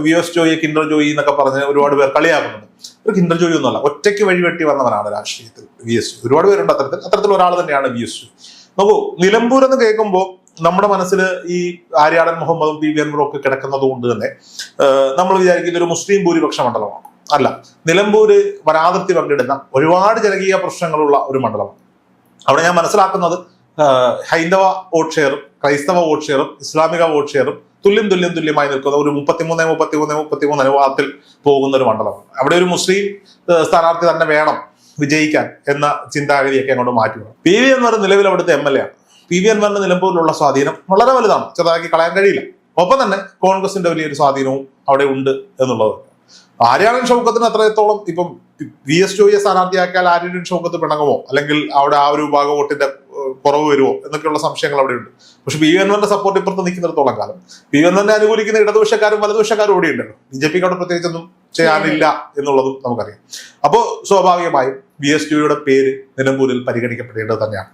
VS Joy, Kinder Joy എന്നൊക്കെ പറഞ്ഞ് ഒരുപാട് പേർ കളിയാക്കുന്നുണ്ട്. ഒരു കിൻഡർ ജോയി ഒന്നുമല്ല, ഒറ്റയ്ക്ക് വഴിവെട്ടി വന്നവനാണ് രാഷ്ട്രീയത്തിൽ VS ജോയി. ഒരുപാട് പേരുണ്ട് അത്തരത്തിൽ ഒരാൾ തന്നെയാണ് VS ജോയി. നോക്കൂ, നിലമ്പൂർ എന്ന് കേൾക്കുമ്പോൾ നമ്മുടെ മനസ്സിൽ ഈ ആര്യാടൻ മുഹമ്മദും PV അൻവറും ഒക്കെ കിടക്കുന്നത് കൊണ്ട് തന്നെ നമ്മൾ വിചാരിക്കുന്ന ഒരു മുസ്ലിം ഭൂരിപക്ഷ മണ്ഡലമാണ്. അല്ല, നിലമ്പൂര് വനാതിർത്തി പങ്കിടുന്ന ഒരുപാട് ജനകീയ പ്രശ്നങ്ങളുള്ള ഒരു മണ്ഡലമാണ്. അവിടെ ഞാൻ മനസ്സിലാക്കുന്നത് ഹൈന്ദവ വോട്ട് ഷെയറും ക്രൈസ്തവ വോട്ട് ഷെയറും ഇസ്ലാമിക വോട്ട് ഷെയറും തുല്യമായി നിൽക്കുന്ന ഒരു 33 അനുപാതത്തിൽ പോകുന്ന ഒരു മണ്ഡലമാണ്. അവിടെ ഒരു മുസ്ലിം സ്ഥാനാർത്ഥി തന്നെ വേണം വിജയിക്കാൻ എന്ന ചിന്താഗതിയൊക്കെ അങ്ങോട്ട് മാറ്റുകയാണ്. PV അൻവർ നിലവിൽ അവിടുത്തെ MLA ആണ്. PV അൻവറിന്റെ നിലമ്പൂരിലുള്ള സ്വാധീനം വളരെ വലുതാണ്, ചെറുതാക്കി കളയാൻ കഴിയില്ല. ഒപ്പം തന്നെ കോൺഗ്രസിന്റെ വലിയൊരു സ്വാധീനവും അവിടെ ഉണ്ട് എന്നുള്ളത്. ആര്യാടൻ ഷൗക്കത്തിന് അത്രത്തോളം ഇപ്പം VS ജോയിയെ സ്ഥാനാർത്ഥിയാക്കിയാൽ ആര്യാടൻ ഷൗക്കത്ത് പിണങ്ങുമോ, അല്ലെങ്കിൽ അവിടെ ആ ഒരു വിഭാഗം വോട്ടിന്റെ കുറവ് വരുമോ എന്നൊക്കെയുള്ള സംശയങ്ങൾ അവിടെ ഉണ്ട്. പക്ഷെ PV അൻവറിന്റെ സപ്പോർട്ട് ഇപ്പുറത്ത് നിൽക്കുന്നിടത്തോളം കാലം PV അൻവറിനെ അനുകൂലിക്കുന്ന ഇടതുപക്ഷക്കാരും വലതുപക്ഷക്കാരും ഇവിടെ ഉണ്ടല്ലോ. BJPക്ക് അവിടെ പ്രത്യേകിച്ചൊന്നും ചെയ്യാനില്ല എന്നുള്ളതും നമുക്കറിയാം. അപ്പോൾ സ്വാഭാവികമായും VS ജോയിയുടെ പേര് നിലമ്പൂരിൽ പരിഗണിക്കപ്പെടേണ്ടത് തന്നെയാണ്.